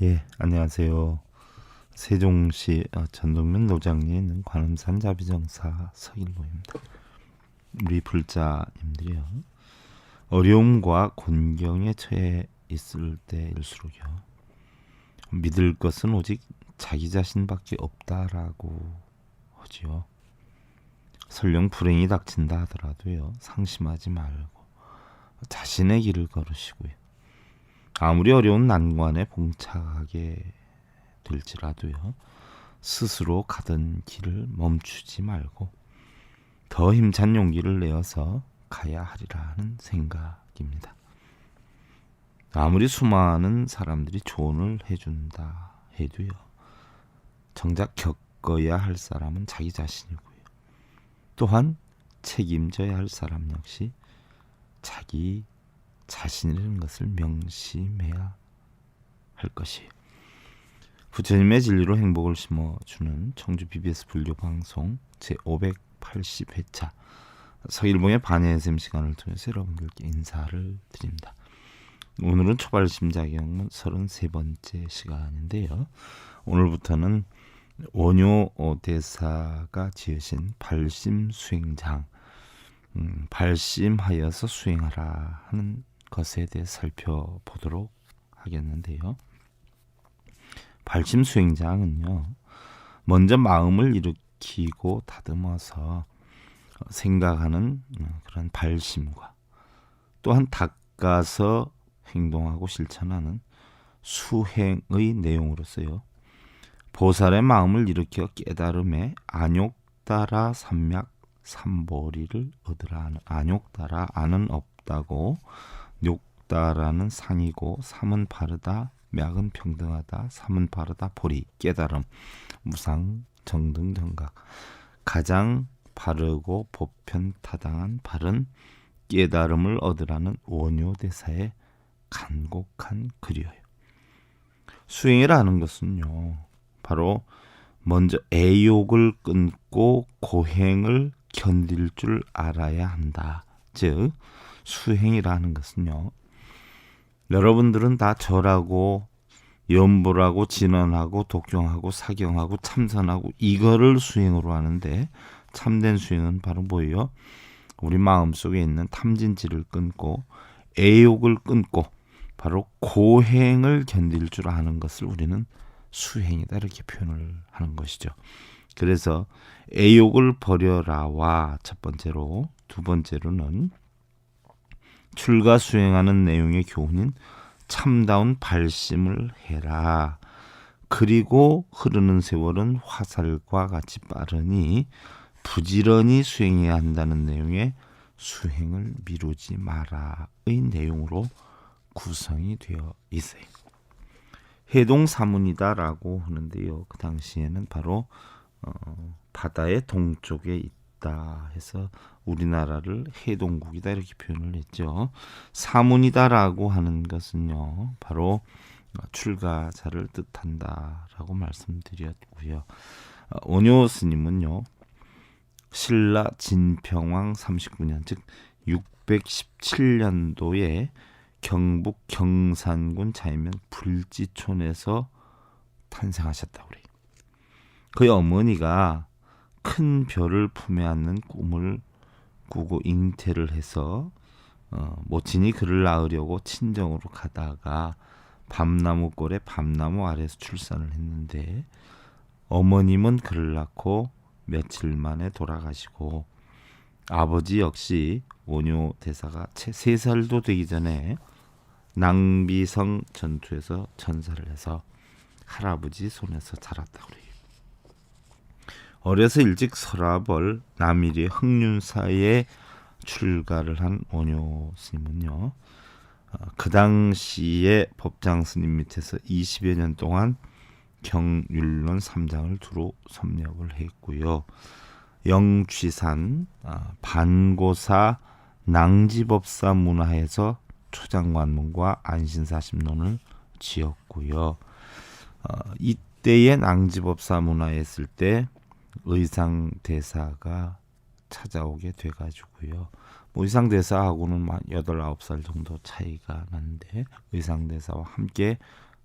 예, 안녕하세요. 세종시 전동면 노장리에 있는 관음산 자비정사 서일로입니다. 우리 불자님들이요. 어려움과 곤경에 처해 있을 때일수록요. 믿을 것은 오직 자기 자신밖에 없다라고 하지요. 설령 불행이 닥친다 하더라도요. 상심하지 말고 자신의 길을 걸으시고요. 아무리 어려운 난관에 봉착하게 될지라도요. 스스로 가던 길을 멈추지 말고 더 힘찬 용기를 내어서 가야 하리라 하는 생각입니다. 아무리 수많은 사람들이 조언을 해준다 해도요. 정작 겪어야 할 사람은 자기 자신이고요. 또한 책임져야 할 사람 역시 자기 자신이라는 것을 명심해야 할 것이에요. 부처님의 진리로 행복을 심어주는 청주 BBS 불교 방송 제580회차 서일봉의 반야SM 시간을 통해서 여러분들께 인사를 드립니다. 오늘은 초발심자경문 33번째 시간인데요. 오늘부터는 원효 대사가 지으신 발심수행장, 발심하여서 수행하라 하는 것에 대해 살펴보도록 하겠는데요. 발심수행장은요, 먼저 마음을 일으키고 다듬어서 생각하는 그런 발심과 또한 닦아서 행동하고 실천하는 수행의 내용으로서요. 보살의 마음을 일으켜 깨달음에 안욕따라 삼맥 삼보리를 얻으라 하는, 안욕따라 안은 없다고, 욕따라는 상이고, 삼은 바르다, 맥은 평등하다, 삼은 바르다, 보리 깨달음, 무상 정등 정각, 가장 바르고 보편타당한 바른 깨달음을 얻으라는 원효대사의 간곡한 글이에요. 수행이라는 것은요, 바로 먼저 애욕을 끊고 고행을 견딜 줄 알아야 한다. 즉 수행이라는 것은요, 여러분들은 다 절하고 염불하고 진언하고 독경하고 사경하고 참선하고 이거를 수행으로 하는데, 참된 수행은 바로 뭐예요? 우리 마음속에 있는 탐진치를 끊고 애욕을 끊고 바로 고행을 견딜 줄 아는 것을 우리는 수행이다 이렇게 표현을 하는 것이죠. 그래서 애욕을 버려라와 첫 번째로, 두 번째로는 출가 수행하는 내용의 교훈인 참다운 발심을 해라. 그리고 흐르는 세월은 화살과 같이 빠르니 부지런히 수행해야 한다는 내용의 수행을 미루지 마라의 내용으로 구성이 되어 있어요. 해동사문이다라고 하는데요. 그 당시에는 바로 바다의 동쪽에 있다 해서 우리나라를 해동국이다 이렇게 표현을 했죠. 사문이다라고 하는 것은요, 바로 출가자를 뜻한다라고 말씀드렸고요. 원효 스님은요, 신라 진평왕 39년 즉 617년도에 경북 경산군 자이면 불지촌에서 탄생하셨다 그래요. 그의 어머니가 큰 별을 품에 안는 꿈을 꾸고 잉태를 해서 모친이 그를 낳으려고 친정으로 가다가 밤나무골에 밤나무 아래에서 출산을 했는데, 어머님은 그를 낳고 며칠 만에 돌아가시고, 아버지 역시 원효 대사가 채 3살도 되기 전에 낭비성 전투에서 전사를 해서 할아버지 손에서 자랐다고 그래요. 어려서 일찍 서라벌 남일의 흥륜사에 출가를 한 원효 스님은요, 그 당시에 법장 스님 밑에서 20여 년 동안 경율론 3장을 두루 섭렵을 했고요. 영취산, 반고사, 낭지법사 문화에서 초장관문과 안신사심론을 지었고요. 이때의 낭지법사 문화에 있을 때 의상대사가 찾아오게 돼가지고요. 뭐 의상대사하고는 8, 9살 정도 차이가 나는데, 의상대사와 함께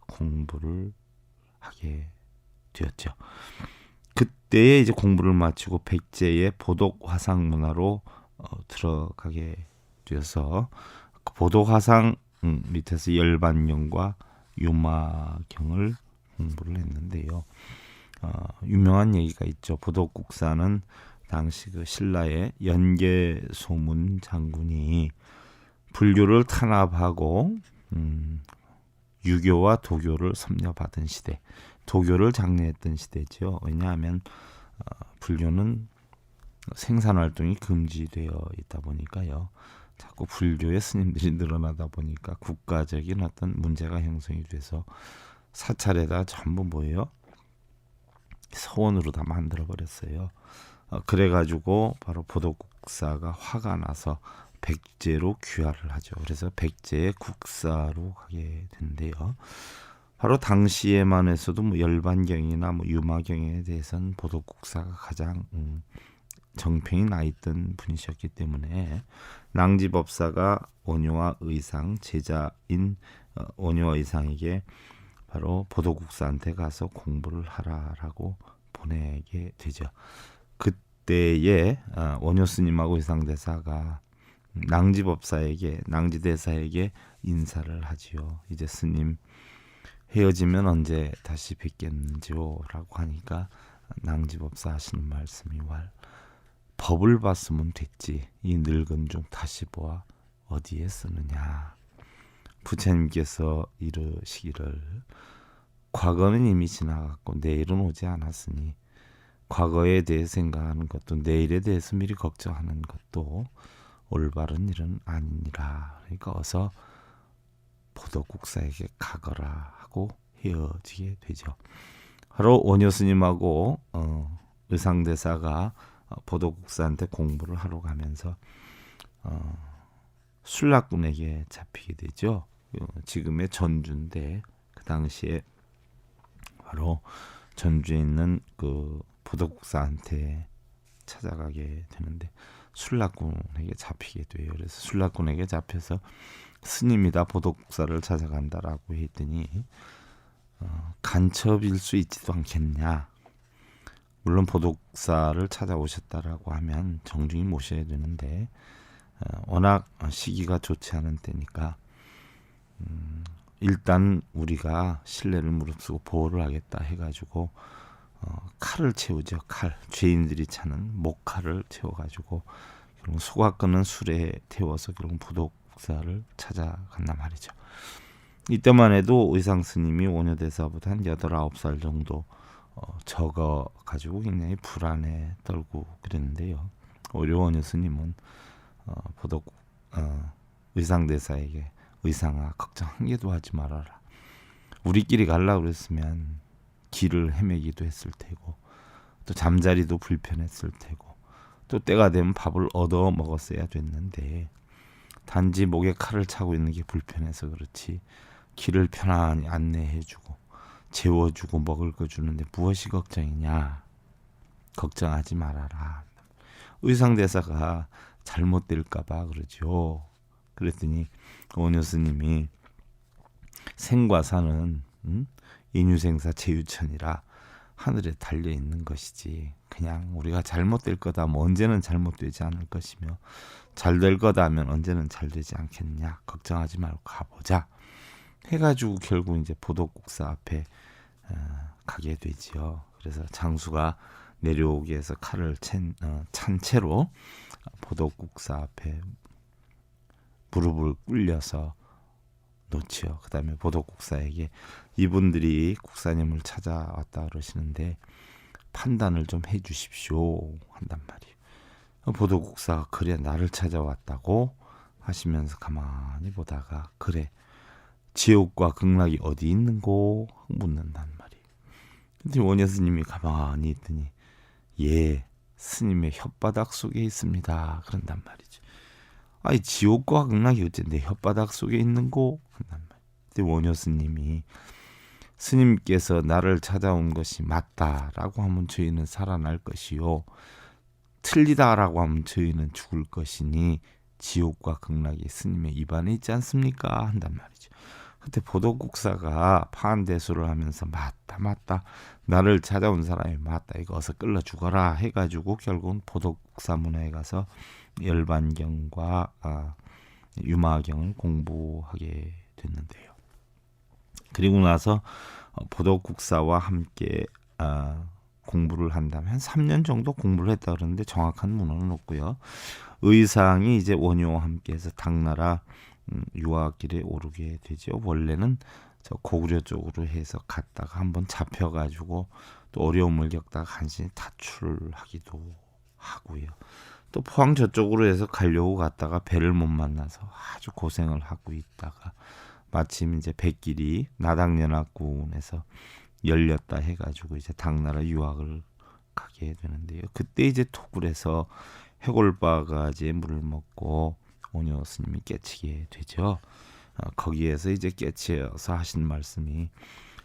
공부를 하게 되었죠. 그때에 이제 공부를 마치고 백제의 보독 화상 문화로 들어가게 되어서 그 보독 화상 밑에서 열반경과 유마경을 공부를 했는데요. 유명한 얘기가 있죠. 보독국사는 당시 그 신라의 연개소문 장군이 불교를 탄압하고 유교와 도교를 섭렵하던 시대, 도교를 장려했던 시대죠. 왜냐하면 불교는 생산활동이 금지되어 있다 보니까요. 자꾸 불교의 스님들이 늘어나다 보니까 국가적인 어떤 문제가 형성이 돼서 사찰에다 전부 뭐예요? 서원으로 다 만들어버렸어요. 그래가지고 바로 보독국사가 화가 나서 백제로 귀화를 하죠. 그래서 백제의 국사로 가게 된대요. 바로 당시에만 해서도 뭐 열반경이나 뭐 유마경에 대해서는 보독국사가 가장 정평이 나 있던 분이셨기 때문에 낭지법사가 원효와 의상 제자인 원효와 의상에게 바로 보독국사한테 가서 공부를 하라라고 보내게 되죠. 그때에 원효 스님하고 의상대사가 낭지대사에게 인사를 하지요. 이제 스님 헤어지면 언제 다시 뵙겠는지요라고 하니까 낭지법사 하시는 말씀이 법을 봤으면 됐지. 이 늙은 중 다시 보아 어디에 쓰느냐. 부처님께서 이르시기를 과거는 이미 지나갔고 내일은 오지 않았으니 과거에 대해 생각하는 것도 내일에 대해서 미리 걱정하는 것도 올바른 일은 아니니라. 그러니까 어서 보독국사에게 가거라 하고 헤어지게 되죠. 바로 원효 스님하고 의상대사가 보독국사한테 공부를 하러 가면서 술락군에게 잡히게 되죠. 지금의 전주인데 그 당시에 바로 전주에 있는 그 보독국사한테 찾아가게 되는데 술락군에게 잡히게 돼요. 그래서 술락군에게 잡혀서 스님이다 보독국사를 찾아간다라고 했더니 간첩일 수 있지도 않겠냐. 물론 보독국사를 찾아오셨다라고 하면 정중히 모셔야 되는데 워낙 시기가 좋지 않은 때니까 일단 우리가 신뢰를 무릅쓰고 보호를 하겠다 해가지고 칼을 채우죠. 칼. 죄인들이 차는 목칼을 채워가지고 결국 소각끊은 술에 태워서 결국 보독국사를 찾아간단 말이죠. 이때만 해도 의상 스님이 원효대사보다 한 8, 9살 정도 적어가지고 굉장히 불안에 떨고 그랬는데요. 오히려 원효 스님은 의상대사에게 의상아 걱정 한 개도 하지 말아라. 우리끼리 가려고 그랬으면 길을 헤매기도 했을 테고 또 잠자리도 불편했을 테고 또 때가 되면 밥을 얻어 먹었어야 됐는데 단지 목에 칼을 차고 있는 게 불편해서 그렇지 길을 편안히 안내해주고 재워주고 먹을 거 주는데 무엇이 걱정이냐. 걱정하지 말아라. 의상대사가 잘못될까봐 그러죠. 그랬더니 원효 스님이 생과 사는 인유생사 제유천이라 하늘에 달려있는 것이지 그냥 우리가 잘못될 거다 하면 언제는 잘못되지 않을 것이며 잘될 거다 하면 언제는 잘되지 않겠냐. 걱정하지 말고 가보자 해가지고 결국 이제 보독국사 앞에 가게 되지요. 그래서 장수가 내려오기 위해서 칼을 찬 채로 보독국사 앞에 무릎을 꿇려서 놓지요. 그 다음에 보독국사에게 이분들이 국사님을 찾아왔다 그러시는데 판단을 좀 해주십시오 한단 말이에요. 보독국사가 그래 나를 찾아왔다고 하시면서 가만히 보다가 그래 지옥과 극락이 어디 있는고 묻는단 말이에요. 근데 원효 스님이 가만히 있더니 예 스님의 혓바닥 속에 있습니다 그런단 말이죠. 아니 지옥과 극락이 어째 내 혓바닥 속에 있는고 한단 말이에요. 근데 원효 스님이 스님께서 나를 찾아온 것이 맞다라고 하면 저희는 살아날 것이요 틀리다라고 하면 저희는 죽을 것이니 지옥과 극락이 스님의 입안에 있지 않습니까 한단 말이죠. 그때 보덕국사가 파한대수를 하면서 맞다 나를 찾아온 사람이 맞다 이거 어서 끌러 죽어라 해가지고 결국은 보덕국사 문화에 가서 열반경과 유마경을 공부하게 됐는데요. 그리고 나서 보덕국사와 함께 공부를 한다면 한 3년 정도 공부를 했다 그러는데 정확한 문헌은 없고요. 의상이 이제 원효와 함께해서 당나라 유학길에 오르게 되죠. 원래는 저 고구려 쪽으로 해서 갔다가 한번 잡혀가지고 또 어려움을 겪다가 간신히 탈출하기도 하고요. 또 포항 저쪽으로 해서 가려고 갔다가 배를 못 만나서 아주 고생을 하고 있다가 마침 이제 백길이 나당연합군에서 열렸다 해가지고 이제 당나라 유학을 가게 되는데요. 그때 이제 토굴에서 해골바가지의 물을 먹고 원효 스님이 깨치게 되죠. 거기에서 이제 깨치어서 하신 말씀이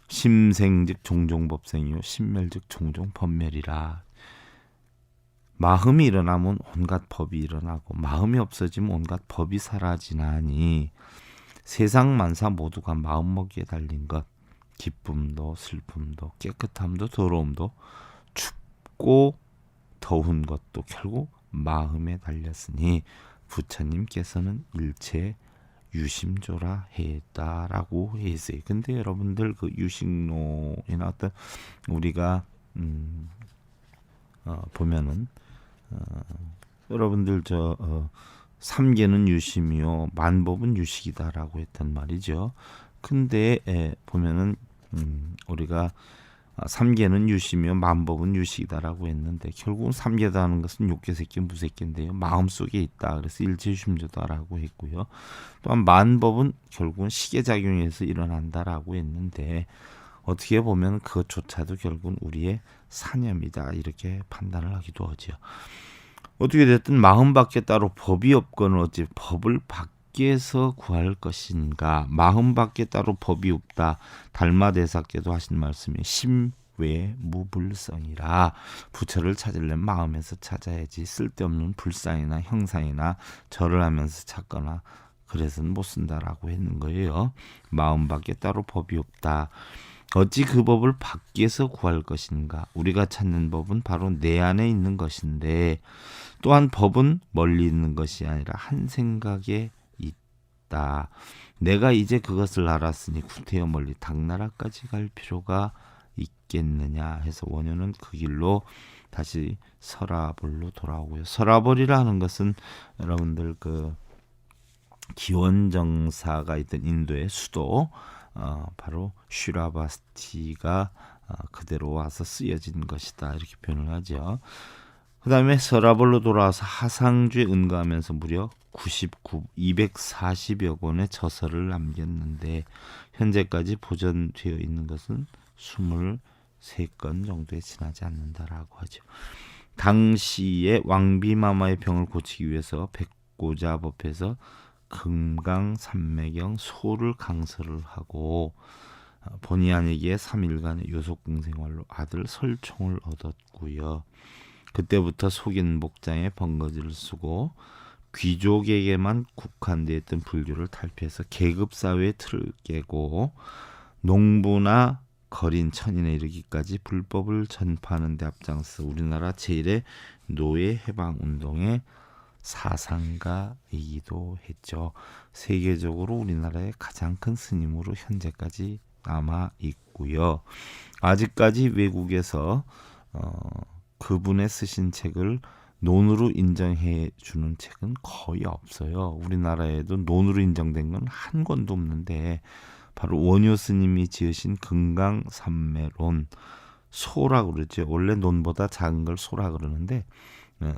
심생즉 종종법생이요 심멸즉 종종법멸이라. 마음이 일어나면 온갖 법이 일어나고 마음이 없어지면 온갖 법이 사라지나니 세상 만사 모두가 마음먹기에 달린 것, 기쁨도 슬픔도 깨끗함도 더러움도 춥고 더운 것도 결국 마음에 달렸으니 부처님께서는 일체 유심조라 했다라고 했어요. 근데 여러분들 그 유식론이나 어떤 우리가 보면은 여러분들 삼계는 유심이요 만법은 유식이다라고 했단 말이죠. 근데 보면은 우리가 삼계는 유심이요 만법은 유식이다라고 했는데 결국은 삼계다 하는 것은 욕계새끼 무새끼인데요. 마음속에 있다. 그래서 일체유심조다라고 했고요. 또한 만법은 결국은 시계작용에서 일어난다라고 했는데 어떻게 보면 그것조차도 결국은 우리의 사념이다 이렇게 판단을 하기도 하죠. 어떻게 됐든 마음밖에 따로 법이 없거늘 어찌 법을 밖에서 구할 것인가. 마음밖에 따로 법이 없다. 달마대사께도 하신 말씀이 심외 무불성이라. 부처를 찾으려면 마음에서 찾아야지 쓸데없는 불상이나 형상이나 절을 하면서 찾거나 그래서는 못 쓴다라고 했는 거예요. 마음밖에 따로 법이 없다. 어찌 그 법을 밖에서 구할 것인가. 우리가 찾는 법은 바로 내 안에 있는 것인데 또한 법은 멀리 있는 것이 아니라 한 생각에 있다. 내가 이제 그것을 알았으니 구태여 멀리 당나라까지 갈 필요가 있겠느냐 해서 원효는 그 길로 다시 서라벌로 돌아오고요. 서라벌이라는 것은 여러분들 그 기원정사가 있던 인도의 수도 바로 슈라바스티가 그대로 와서 쓰여진 것이다 이렇게 표현을 하죠. 그 다음에 서라벌로 돌아와서 하상주에 은거하면서 무려 240여 권의 저서를 남겼는데 현재까지 보존되어 있는 것은 23건 정도에 지나지 않는다라고 하죠. 당시에 왕비마마의 병을 고치기 위해서 백고자법에서 금강산매경 소를 강설을 하고 본의 아니게 3일간의 요속궁 생활로 아들 설총을 얻었고요. 그때부터 속인 목장에 번거지를 쓰고 귀족에게만 국한되어 있던 불교를 탈피해서 계급사회의 틀을 깨고 농부나 거린 천인에 이르기까지 불법을 전파하는 데 앞장서 우리나라 제1의 노예 해방운동의 사상가이기도 했죠. 세계적으로 우리나라의 가장 큰 스님으로 현재까지 남아 있고요. 아직까지 외국에서 그분의 쓰신 책을 논으로 인정해 주는 책은 거의 없어요. 우리나라에도 논으로 인정된 건 한 권도 없는데 바로 원효 스님이 지으신 금강산매론 소라 그러죠. 원래 논보다 작은 걸 소라 그러는데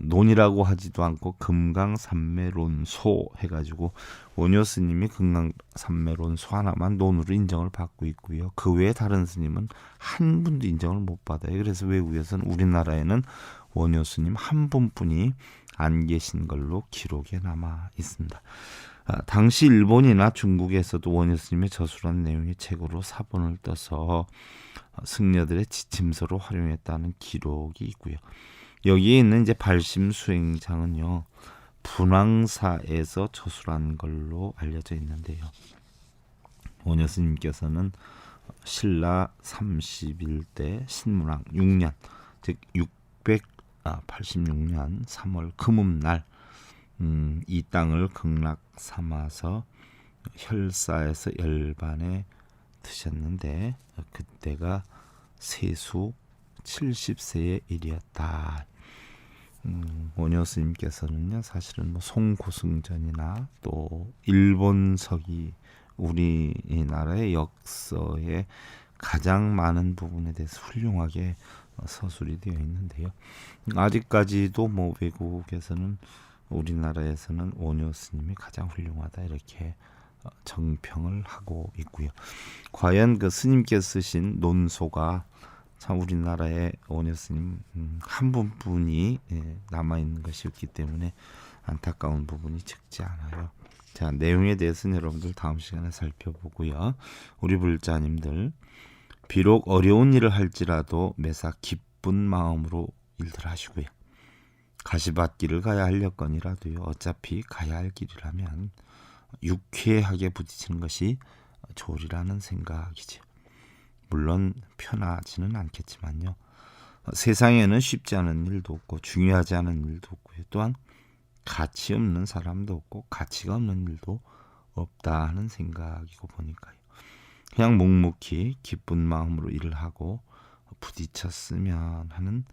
논이라고 하지도 않고 금강산매론소 해가지고 원효 스님이 금강산매론소 하나만 논으로 인정을 받고 있고요. 그 외에 다른 스님은 한 분도 인정을 못 받아요. 그래서 외국에서는 우리나라에는 원효 스님 한 분뿐이 안 계신 걸로 기록에 남아 있습니다. 당시 일본이나 중국에서도 원효 스님의 저술한 내용의 책으로 사본을 떠서 승려들의 지침서로 활용했다는 기록이 있고요. 여기에 있는 이제 발심수행장은요 분황사에서 저술한 걸로 알려져 있는데요. 원효 스님께서는 신라 31대 신문왕 6년 즉 686년 3월 금음날 이 땅을 극락 삼아서 혈사에서 열반에 드셨는데 그때가 세수 70세의 일이었다. 원효 스님께서는요 사실은 뭐 송고승전이나 또 일본서기 우리나라의 역사에 가장 많은 부분에 대해서 훌륭하게 서술이 되어 있는데요. 아직까지도 뭐 외국에서는 우리나라에서는 원효 스님이 가장 훌륭하다 이렇게 정평을 하고 있고요. 과연 그 스님께서 쓰신 논소가 참 우리나라의 원효 스님 한 분뿐이 남아 있는 것이었기 때문에 안타까운 부분이 적지 않아요. 자, 내용에 대해서는 여러분들 다음 시간에 살펴보고요. 우리 불자님들 비록 어려운 일을 할지라도 매사 기쁜 마음으로 일들 하시고요. 가시밭길을 가야 할 여건이라도요. 어차피 가야 할 길이라면 유쾌하게 부딪히는 것이 좋으리라는 생각이죠. 물론 편하지는 않겠지만요. 세상에는 쉽지 않은 일도 없고 중요하지 않은 일도 없고요. 또한 가치 없는 사람도 없고 가치가 없는 일도 없다 하는 생각이고 보니까요. 그냥 묵묵히 기쁜 마음으로 일을 하고 부딪혔으면 하는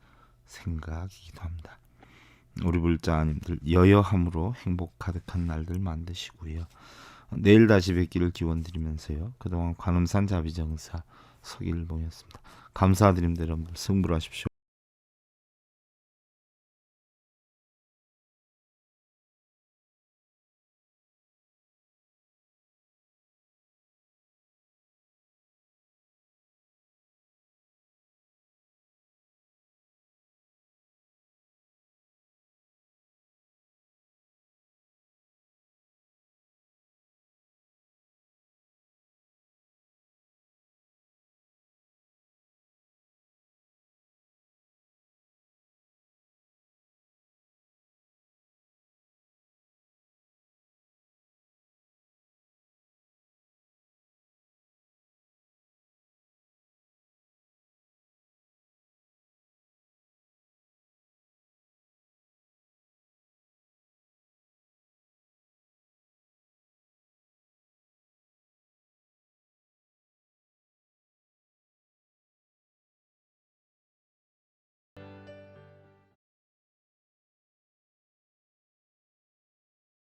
생각이기도 합니다. 우리 불자님들 여여함으로 행복 가득한 날들 만드시고요. 내일 다시 뵙기를 기원드리면서요. 그동안 관음산 자비정사 서길봉이었습니다. 감사드립니다. 여러분들 승부하십시오.